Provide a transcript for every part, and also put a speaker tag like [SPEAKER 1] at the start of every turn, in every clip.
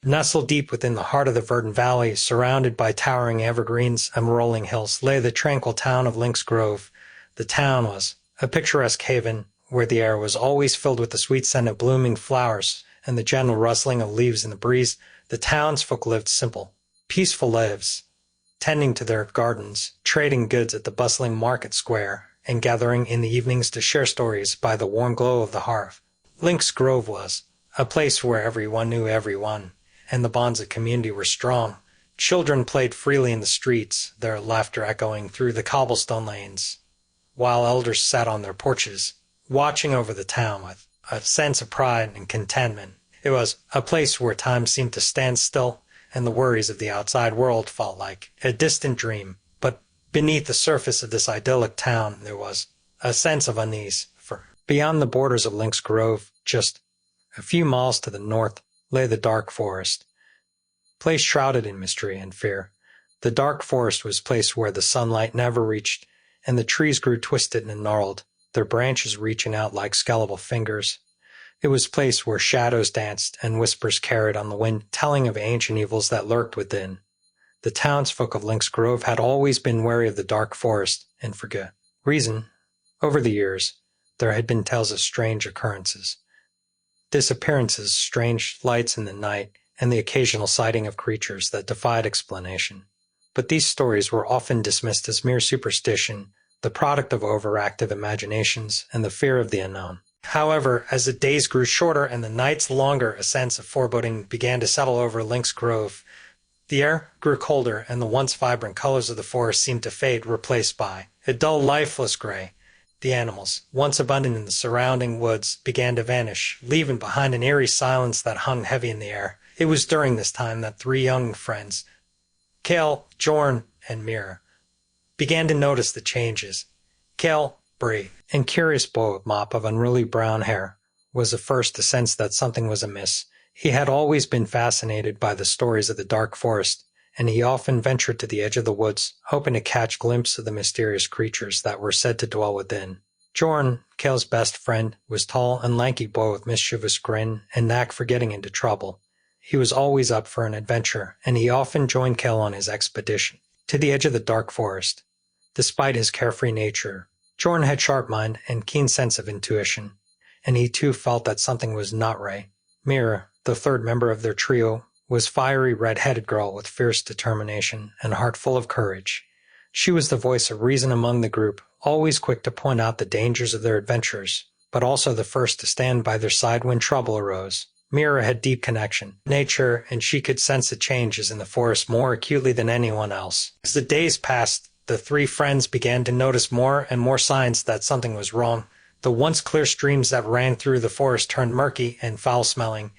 [SPEAKER 1] Nestled deep within the heart of the Verdant Valley, surrounded by towering evergreens and rolling hills, lay the tranquil town of Lynx Grove. The town was a picturesque haven where the air was always filled with the sweet scent of blooming flowers and the gentle rustling of leaves in the breeze. The townsfolk lived simple, peaceful lives, tending to their gardens, trading goods at the bustling market square, and gathering in the evenings to share stories by the warm glow of the hearth. Lynx Grove was a place where everyone knew everyone, and the bonds of community were strong. Children played freely in the streets, their laughter echoing through the cobblestone lanes, while elders sat on their porches, watching over the town with a sense of pride and contentment. It was a place where time seemed to stand still, and the worries of the outside world felt like a distant dream. But beneath the surface of this idyllic town there was a sense of unease, for beyond the borders of Lynx Grove, just a few miles to the north, lay the dark forest, place shrouded in mystery and fear. The dark forest was a place where the sunlight never reached, and the trees grew twisted and gnarled, their branches reaching out like skeletal fingers. It was a place where shadows danced and whispers carried on the wind, telling of ancient evils that lurked within. The townsfolk of Lynx Grove had always been wary of the dark forest, and for good reason. Over the years, there had been tales of strange occurrences, disappearances, strange lights in the night, and the occasional sighting of creatures that defied explanation. But these stories were often dismissed as mere superstition, the product of overactive imaginations and the fear of the unknown. However, as the days grew shorter and the nights longer, a sense of foreboding began to settle over Lynx Grove. The air grew colder, and the once vibrant colors of the forest seemed to fade, replaced by a dull, lifeless gray. The animals, once abundant in the surrounding woods, began to vanish, leaving behind an eerie silence that hung heavy in the air. It was during this time that three young friends, Cale, Jorn, and Mira, began to notice the changes. Cale, brave and curious boy with mop of unruly brown hair, was the first to sense that something was amiss. He had always been fascinated by the stories of the dark forest, and he often ventured to the edge of the woods, hoping to catch a glimpse of the mysterious creatures that were said to dwell within. Jorn, Cale's best friend, was a tall and lanky boy with mischievous grin and knack for getting into trouble. He was always up for an adventure, and he often joined Cale on his expedition to the edge of the dark forest. Despite his carefree nature, Jorn had sharp mind and keen sense of intuition, and he too felt that something was not right. Mira, the third member of their trio, was a fiery red-headed girl with fierce determination and a heart full of courage. She was the voice of reason among the group, always quick to point out the dangers of their adventures, but also the first to stand by their side when trouble arose. Mira had deep connection with nature, and she could sense the changes in the forest more acutely than anyone else. As the days passed, the three friends began to notice more and more signs that something was wrong. The once clear streams that ran through the forest turned murky and foul-smelling,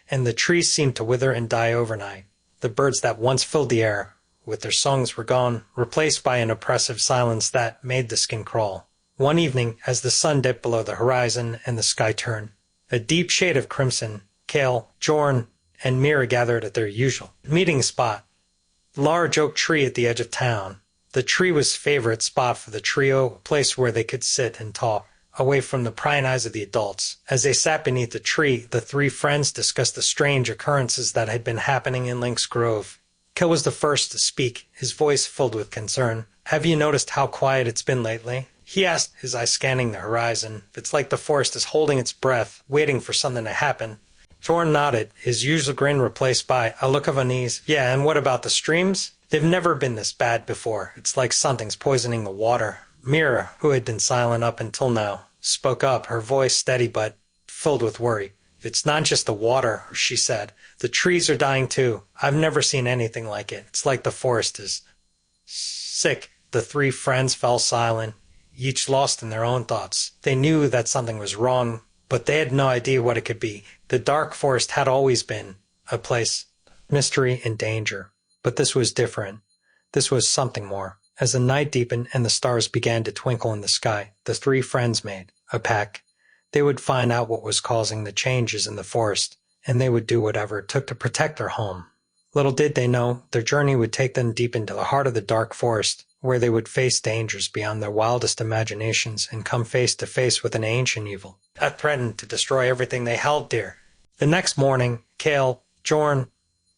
[SPEAKER 1] and the trees seemed to wither and die overnight. The birds that once filled the air with their songs were gone, replaced by an oppressive silence that made the skin crawl. One evening, as the sun dipped below the horizon and the sky turned a deep shade of crimson, Cale, Jorn, and Mira gathered at their usual meeting spot, the large oak tree at the edge of town. The tree was a favorite spot for the trio, a place where they could sit and talk, away from the prying eyes of the adults. As they sat beneath the tree, the three friends discussed the strange occurrences that had been happening in Lynx Grove. Cale was the first to speak, his voice filled with concern. "Have you noticed how quiet it's been lately?" he asked, his eyes scanning the horizon. "It's like the forest is holding its breath, waiting for something to happen." Jorn nodded, his usual grin replaced by a look of unease. "Yeah, and what about the streams? They've never been this bad before. It's like something's poisoning the water." Mira, who had been silent up until now, spoke up, her voice steady but filled with worry. "It's not just the water," she said. "The trees are dying too. I've never seen anything like it. It's like the forest is sick." The three friends fell silent, each lost in their own thoughts. They knew that something was wrong, but they had no idea what it could be. The dark forest had always been a place of mystery and danger. But this was different. This was something more. As the night deepened and the stars began to twinkle in the sky, the three friends made a pact. They would find out what was causing the changes in the forest, and they would do whatever it took to protect their home. Little did they know, their journey would take them deep into the heart of the dark forest, where they would face dangers beyond their wildest imaginations and come face to face with an ancient evil that threatened to destroy everything they held dear. The next morning, Cale, Jorn,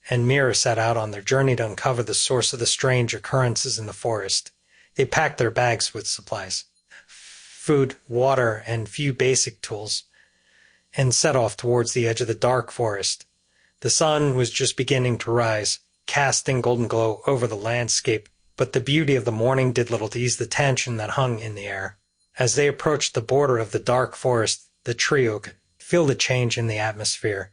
[SPEAKER 1] and Mira set out on their journey to uncover the source of the strange occurrences in the forest. They packed their bags with supplies, food, water, and few basic tools, and set off towards the edge of the dark forest. The sun was just beginning to rise, casting golden glow over the landscape, but the beauty of the morning did little to ease the tension that hung in the air. As they approached the border of the dark forest, the trio could feel the change in the atmosphere.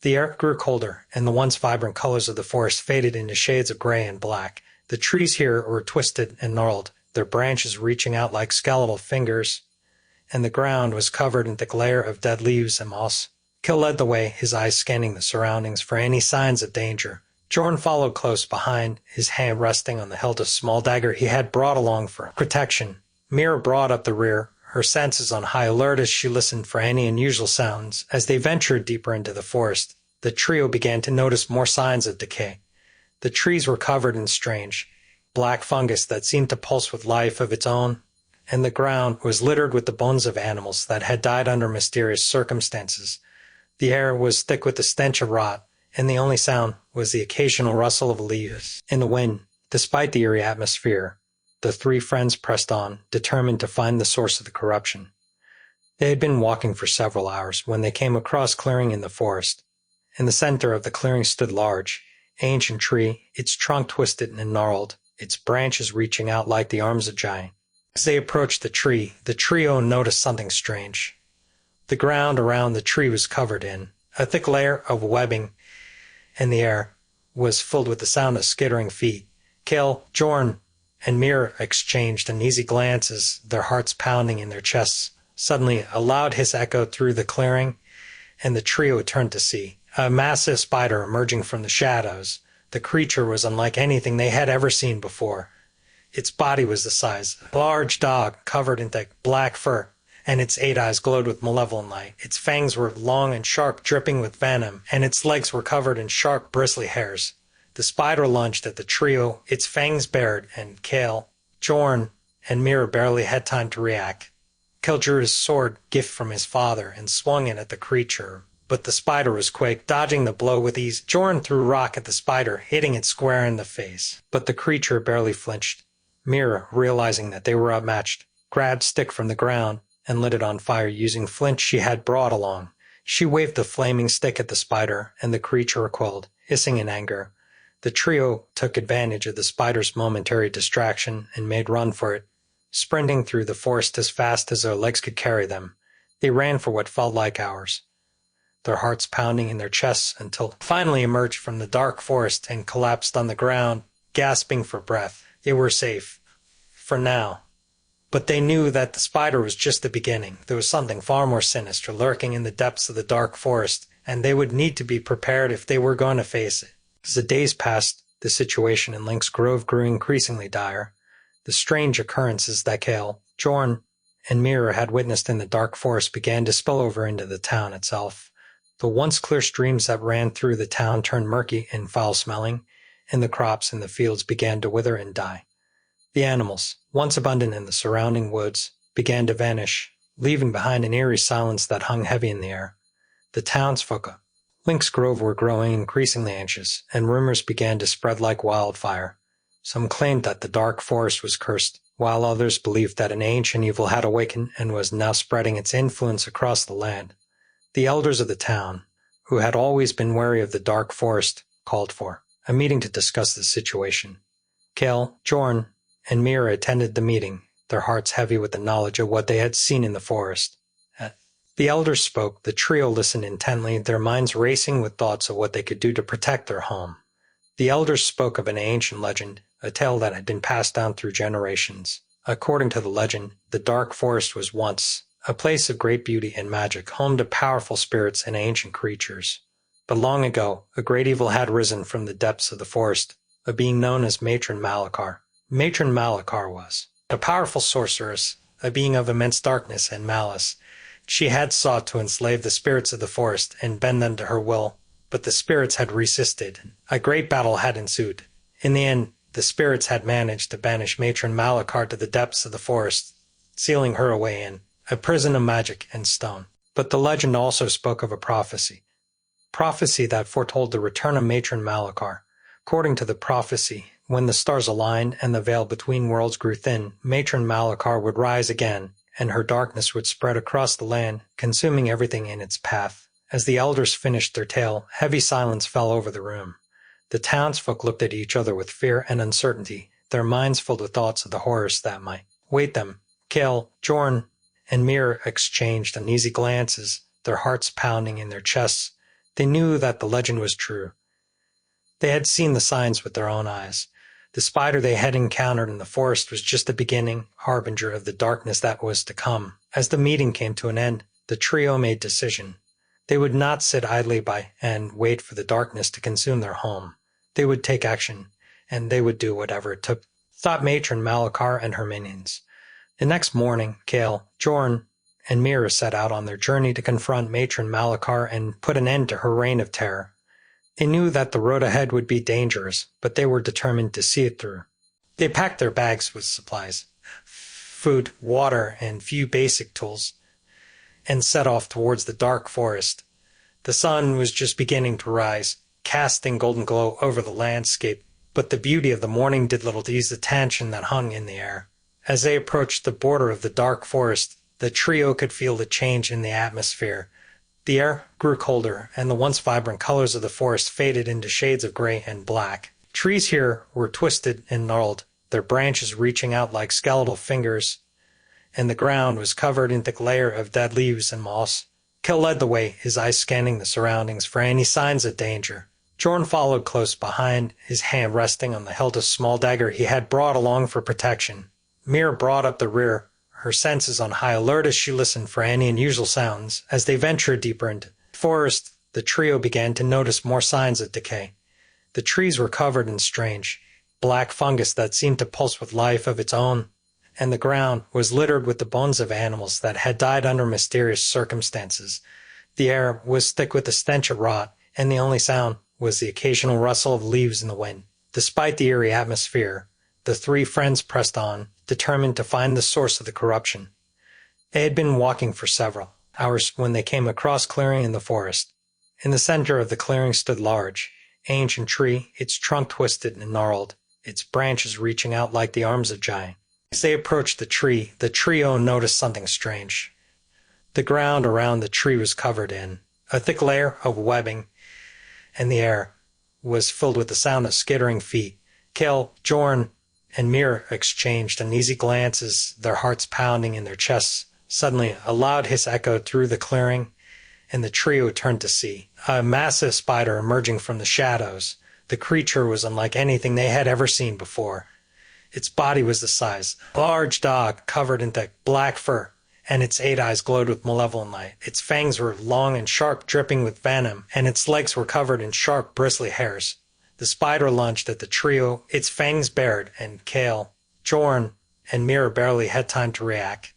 [SPEAKER 1] The air grew colder, and the once vibrant colors of the forest faded into shades of gray and black. The trees here were twisted and gnarled, their branches reaching out like skeletal fingers, and the ground was covered in the glare of dead leaves and moss. Kil led the way, his eyes scanning the surroundings for any signs of danger. Jorn followed close behind, his hand resting on the hilt of a small dagger he had brought along for protection. Mira brought up the rear, her senses on high alert as she listened for any unusual sounds. As they ventured deeper into the forest, the trio began to notice more signs of decay. The trees were covered in strange, black fungus that seemed to pulse with life of its own, and the ground was littered with the bones of animals that had died under mysterious circumstances. The air was thick with the stench of rot, and the only sound was the occasional rustle of leaves in the wind. Despite the eerie atmosphere, the three friends pressed on, determined to find the source of the corruption. They had been walking for several hours when they came across a clearing in the forest. In the center of the clearing stood a large, ancient tree, its trunk twisted and gnarled, its branches reaching out like the arms of a giant. As they approached the tree, the trio noticed something strange. The ground around the tree was covered in a thick layer of webbing, and the air was filled with the sound of skittering feet. Kil, Jorn, and Mira exchanged uneasy glances, their hearts pounding in their chests. Suddenly, a loud hiss echoed through the clearing, and the trio turned to see a massive spider emerging from the shadows. The creature was unlike anything they had ever seen before. Its body was the size of a large dog, covered in thick black fur, and its 8 eyes glowed with malevolent light. Its fangs were long and sharp, dripping with venom, and its legs were covered in sharp, bristly hairs. The spider lunged at the trio, its fangs bared, and Kil, Jorn, and Mira barely had time to react. Kil drew his sword, gift from his father, and swung it at the creature, but the spider was quick, dodging the blow with ease. Jorn threw a rock at the spider, hitting it square in the face, but the creature barely flinched. Mira, realizing that they were outmatched, grabbed a stick from the ground and lit it on fire using flint she had brought along. She waved the flaming stick at the spider, and the creature recoiled, hissing in anger. The trio took advantage of the spider's momentary distraction and made run for it, sprinting through the forest as fast as their legs could carry them. They ran for what felt like hours, their hearts pounding in their chests until finally emerged from the dark forest and collapsed on the ground, gasping for breath. They were safe. For now. But they knew that the spider was just the beginning. There was something far more sinister lurking in the depths of the dark forest, and they would need to be prepared if they were going to face it. As the days passed, the situation in Lynx Grove grew increasingly dire. The strange occurrences that Kil, Jorn, and Mira had witnessed in the dark forest began to spill over into the town itself. The once clear streams that ran through the town turned murky and foul-smelling, and the crops in the fields began to wither and die. The animals, once abundant in the surrounding woods, began to vanish, leaving behind an eerie silence that hung heavy in the air. The townsfolk of Lynx Grove were growing increasingly anxious, and rumors began to spread like wildfire. Some claimed that the dark forest was cursed, while others believed that an ancient evil had awakened and was now spreading its influence across the land. The elders of the town, who had always been wary of the dark forest, called for a meeting to discuss the situation. Kil, Jorn, and Mira attended the meeting, their hearts heavy with the knowledge of what they had seen in the forest. The elders spoke, the trio listened intently, their minds racing with thoughts of what they could do to protect their home. The elders spoke of an ancient legend, a tale that had been passed down through generations. According to the legend, the dark forest was once a place of great beauty and magic, home to powerful spirits and ancient creatures. But long ago, a great evil had risen from the depths of the forest, a being known as Matron Malachar. Matron Malachar was a powerful sorceress, a being of immense darkness and malice. She had sought to enslave the spirits of the forest and bend them to her will, but the spirits had resisted. A great battle had ensued. In the end, the spirits had managed to banish Matron Malachar to the depths of the forest, sealing her away in a prison of magic and stone. But the legend also spoke of a prophecy. prophecy that foretold the return of Matron Malachar. According to the prophecy, when the stars aligned and the veil between worlds grew thin, Matron Malachar would rise again, and her darkness would spread across the land, consuming everything in its path. As the elders finished their tale, heavy silence fell over the room. The townsfolk looked at each other with fear and uncertainty, their minds filled with thoughts of the horrors that might wait them. Cale, Jorn, and Mir exchanged uneasy glances, their hearts pounding in their chests. They knew that the legend was true. They had seen the signs with their own eyes. The spider they had encountered in the forest was just the beginning, harbinger of the darkness that was to come. As the meeting came to an end, the trio made decision. They would not sit idly by and wait for the darkness to consume their home. They would take action, and they would do whatever it took, thought Matron Malachar and her minions. The next morning, Cale, Jorn, and Mira set out on their journey to confront Matron Malachar and put an end to her reign of terror. They knew that the road ahead would be dangerous, but they were determined to see it through. They packed their bags with supplies, food, water, and few basic tools, and set off towards the dark forest. The sun was just beginning to rise, casting golden glow over the landscape, but the beauty of the morning did little to ease the tension that hung in the air. As they approached the border of the dark forest, the trio could feel the change in the atmosphere. The air grew colder, and the once vibrant colors of the forest faded into shades of gray and black. Trees here were twisted and gnarled, their branches reaching out like skeletal fingers, and the ground was covered in thick layer of dead leaves and moss. Kel led the way, his eyes scanning the surroundings for any signs of danger. Jorn followed close behind, his hand resting on the hilt of small dagger he had brought along for protection. Mira brought up the rear, her senses on high alert as she listened for any unusual sounds. As they ventured deeper into the forest, the trio began to notice more signs of decay. The trees were covered in strange, black fungus that seemed to pulse with life of its own, and the ground was littered with the bones of animals that had died under mysterious circumstances. The air was thick with the stench of rot, and the only sound was the occasional rustle of leaves in the wind. Despite the eerie atmosphere, the three friends pressed on, determined to find the source of the corruption. They had been walking for several hours when they came across a clearing in the forest. In the center of the clearing stood a large, ancient tree, its trunk twisted and gnarled, its branches reaching out like the arms of a giant. As they approached the tree, the trio noticed something strange. The ground around the tree was covered in a thick layer of webbing, and the air was filled with the sound of skittering feet. Cale, Jorn, and Mira exchanged uneasy glances, their hearts pounding in their chests. Suddenly, a loud hiss echoed through the clearing, and the trio turned to see a massive spider emerging from the shadows. The creature was unlike anything they had ever seen before. Its body was the size of a large dog, covered in thick black fur, and its 8 eyes glowed with malevolent light. Its fangs were long and sharp, dripping with venom, and its legs were covered in sharp, bristly hairs. The spider lunged at the trio, its fangs bared, and Cale, Jorn, and Mira barely had time to react.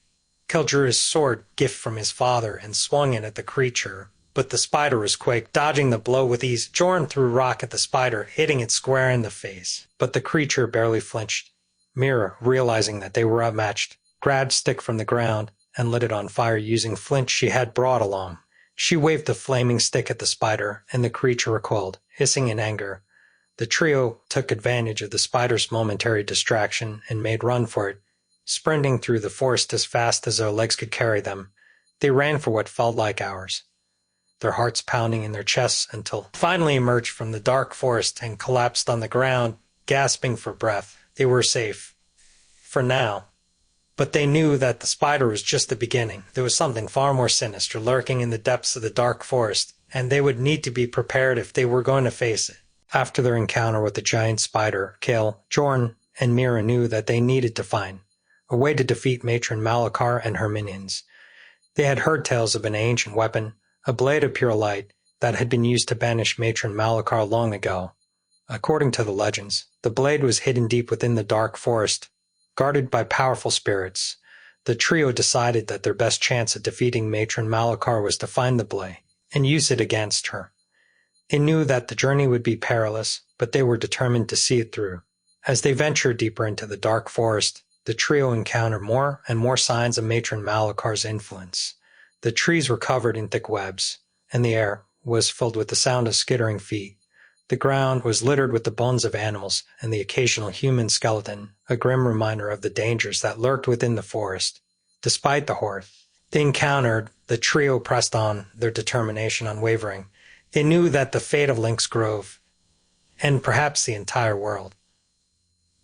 [SPEAKER 1] Cale drew his sword, gift from his father, and swung it at the creature, but the spider was quick, dodging the blow with ease. Jorn threw rock at the spider, hitting it square in the face, but the creature barely flinched. Mira, realizing that they were outmatched, grabbed a stick from the ground and lit it on fire using flint she had brought along. She waved the flaming stick at the spider, and the creature recoiled, hissing in anger. The trio took advantage of the spider's momentary distraction and made run for it, sprinting through the forest as fast as their legs could carry them. They ran for what felt like hours, their hearts pounding in their chests, until finally emerged from the dark forest and collapsed on the ground, gasping for breath. They were safe. For now. But they knew that the spider was just the beginning. There was something far more sinister lurking in the depths of the dark forest, and they would need to be prepared if they were going to face it. After their encounter with the giant spider, Cale, Jorn, and Mira knew that they needed to find a way to defeat Matron Malachar and her minions. They had heard tales of an ancient weapon, a blade of pure light, that had been used to banish Matron Malachar long ago. According to the legends, the blade was hidden deep within the dark forest, guarded by powerful spirits. The trio decided that their best chance at defeating Matron Malachar was to find the blade and use it against her. They knew that the journey would be perilous, but they were determined to see it through. As they ventured deeper into the dark forest, the trio encountered more and more signs of Matron Malachar's influence. The trees were covered in thick webs, and the air was filled with the sound of skittering feet. The ground was littered with the bones of animals and the occasional human skeleton, a grim reminder of the dangers that lurked within the forest. Despite the horror they encountered, the trio pressed on, their determination unwavering. They knew that the fate of Lynx Grove, and perhaps the entire world,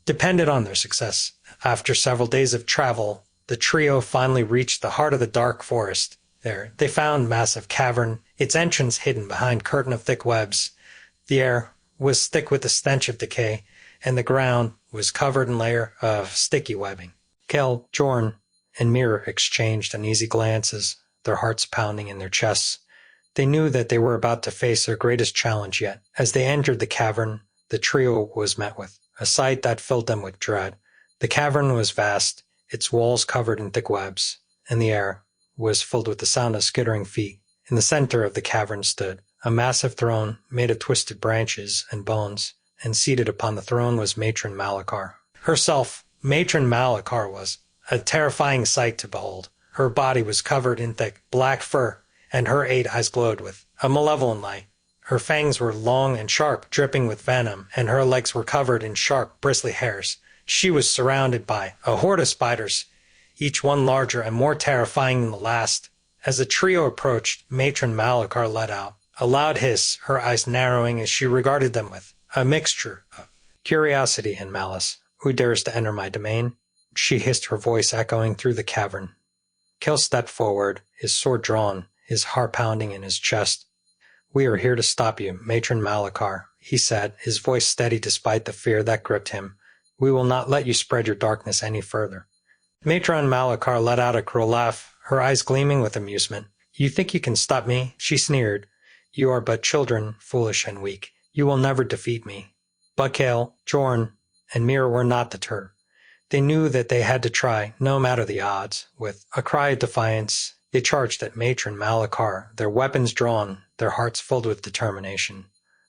[SPEAKER 1] depended on their success. After several days of travel, the trio finally reached the heart of the dark forest. There, they found a massive cavern, its entrance hidden behind a curtain of thick webs. The air was thick with the stench of decay, and the ground was covered in a layer of sticky webbing. Kel, Jorn, and Mira exchanged uneasy glances, their hearts pounding in their chests. They knew that they were about to face their greatest challenge yet. As they entered the cavern, the trio was met with a sight that filled them with dread. The cavern was vast, its walls covered in thick webs, and the air was filled with the sound of skittering feet. In the center of the cavern stood a massive throne made of twisted branches and bones, and seated upon the throne was Matron Malachar. Herself, Matron Malachar was a terrifying sight to behold. Her body was covered in thick black fur, and her 8 eyes glowed with a malevolent light. Her fangs were long and sharp, dripping with venom, and her legs were covered in sharp, bristly hairs. She was surrounded by a horde of spiders, each one larger and more terrifying than the last. As the trio approached, Matron Malachar let out a loud hiss, her eyes narrowing as she regarded them with a mixture of curiosity and malice. "Who dares to enter my domain?" she hissed, her voice echoing through the cavern. Kel stepped forward, his sword drawn, his heart pounding in his chest. "We are here to stop you, Matron Malachar," he said, his voice steady despite the fear that gripped him. "We will not let you spread your darkness any further." Matron Malachar let out a cruel laugh, her eyes gleaming with amusement. "You think you can stop me?" she sneered. "You are but children, foolish and weak. You will never defeat me." But Kel, Jorn, and Mira were not deterred. They knew that they had to try, no matter the odds. With a cry of defiance, they charged at Matron Malachar, their weapons drawn, their hearts filled with determination.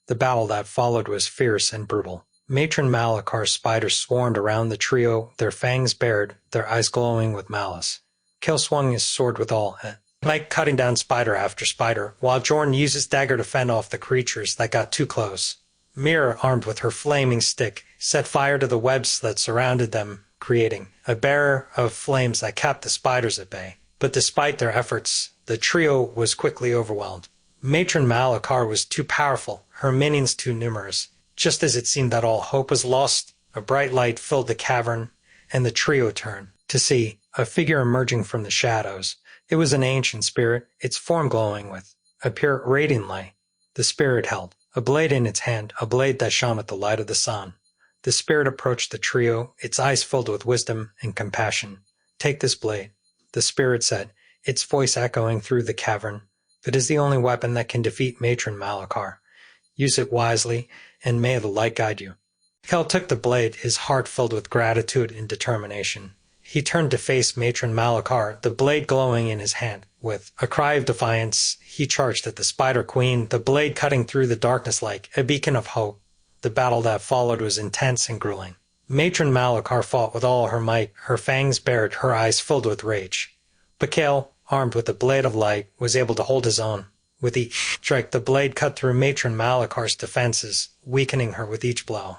[SPEAKER 1] The battle that followed was fierce and brutal. Matron Malachar's spiders swarmed around the trio, their fangs bared, their eyes glowing with malice. Kel swung his sword with all might, cutting down spider after spider, while Jorn used his dagger to fend off the creatures that got too close. Mira, armed with her flaming stick, set fire to the webs that surrounded them, creating a barrier of flames that kept the spiders at bay. But despite their efforts, the trio was quickly overwhelmed. Matron Malachar was too powerful, her minions too numerous. Just as it seemed that all hope was lost, a bright light filled the cavern, and the trio turned to see a figure emerging from the shadows. It was an ancient spirit, its form glowing with a pure radiant light. The spirit held a blade in its hand, a blade that shone with the light of the sun. The spirit approached the trio, its eyes filled with wisdom and compassion. "Take this blade," the spirit said, its voice echoing through the cavern. "It is the only weapon that can defeat Matron Malachar. Use it wisely, and may the light guide you." Kel took the blade, his heart filled with gratitude and determination. He turned to face Matron Malachar, the blade glowing in his hand. With a cry of defiance, he charged at the Spider Queen, the blade cutting through the darkness like a beacon of hope. The battle that followed was intense and grueling. Matron Malachar fought with all her might, her fangs bared, her eyes filled with rage. But Kel, armed with the blade of light, was able to hold his own. With each strike, the blade cut through Matron Malachar's defenses, weakening her with each blow.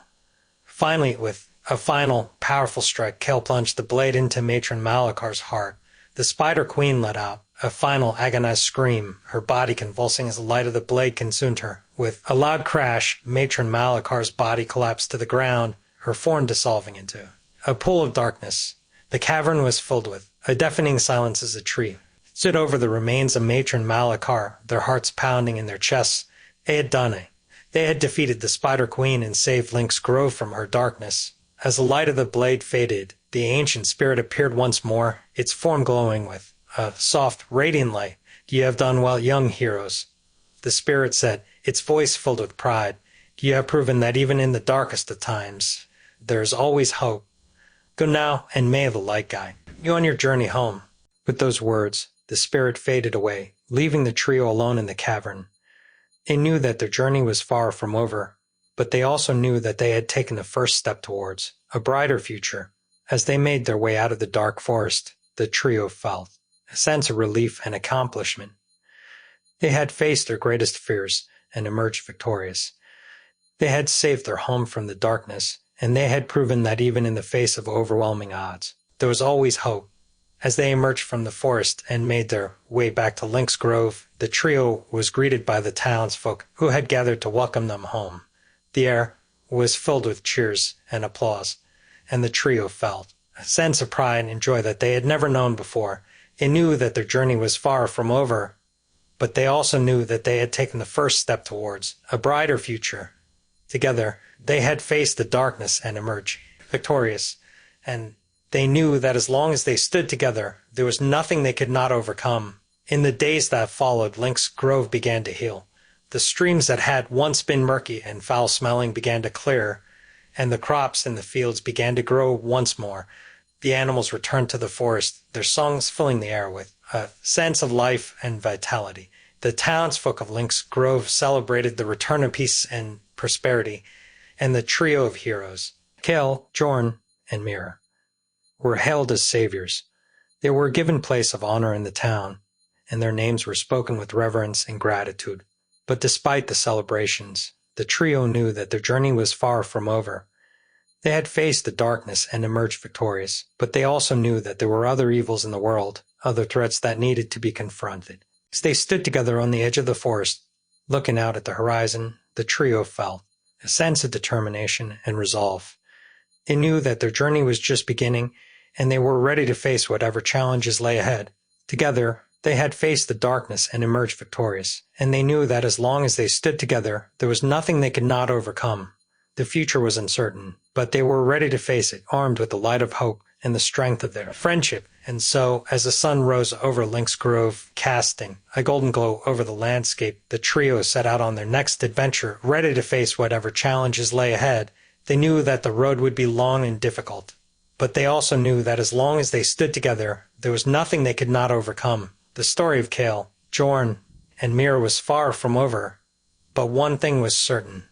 [SPEAKER 1] Finally, with a final, powerful strike, Kel plunged the blade into Matron Malachar's heart. The Spider Queen let out a final agonized scream, her body convulsing as the light of the blade consumed her. With a loud crash, Matron Malachar's body collapsed to the ground, her form dissolving into a pool of darkness. The cavern was filled with a deafening silence as a tree stood over the remains of Matron Malachar, their hearts pounding in their chests. They had done it. They had defeated the Spider Queen and saved Lynx Grove from her darkness. As the light of the blade faded, the ancient spirit appeared once more, its form glowing with a soft, radiant light. "You have done well, young heroes," the spirit said, its voice filled with pride. "You have proven that even in the darkest of times, there is always hope. Go now, and may the light guide you on your journey home." With those words, the spirit faded away, leaving the trio alone in the cavern. They knew that their journey was far from over, but they also knew that they had taken the first step towards a brighter future. As they made their way out of the dark forest, the trio felt a sense of relief and accomplishment. They had faced their greatest fears and emerged victorious. They had saved their home from the darkness, and they had proven that even in the face of overwhelming odds, there was always hope. As they emerged from the forest and made their way back to Lynx Grove, the trio was greeted by the townsfolk who had gathered to welcome them home. The air was filled with cheers and applause, and the trio felt a sense of pride and joy that they had never known before. They knew that their journey was far from over, but they also knew that they had taken the first step towards a brighter future. Together, they had faced the darkness and emerged victorious, and they knew that as long as they stood together, there was nothing they could not overcome. In the days that followed, Lynx Grove began to heal. The streams that had once been murky and foul-smelling began to clear, and the crops in the fields began to grow once more. The animals returned to the forest, their songs filling the air with a sense of life and vitality. The townsfolk of Lynx Grove celebrated the return of peace and prosperity, and the trio of heroes, Kale, Jorn, and Mira, were hailed as saviors. They were given place of honor in the town, and their names were spoken with reverence and gratitude. But despite the celebrations, the trio knew that their journey was far from over. They had faced the darkness and emerged victorious, but they also knew that there were other evils in the world, other threats that needed to be confronted. As they stood together on the edge of the forest, looking out at the horizon, the trio felt a sense of determination and resolve. They knew that their journey was just beginning, and they were ready to face whatever challenges lay ahead. Together, they had faced the darkness and emerged victorious, and they knew that as long as they stood together, there was nothing they could not overcome. The future was uncertain, but they were ready to face it, armed with the light of hope and the strength of their friendship. And so, as the sun rose over Lynx Grove, casting a golden glow over the landscape, the trio set out on their next adventure, ready to face whatever challenges lay ahead. They knew that the road would be long and difficult, but they also knew that as long as they stood together, there was nothing they could not overcome. The story of Kale, Jorn, and Mira was far from over, but one thing was certain.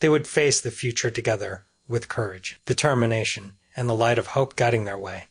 [SPEAKER 1] They would face the future together with courage, determination, and the light of hope guiding their way.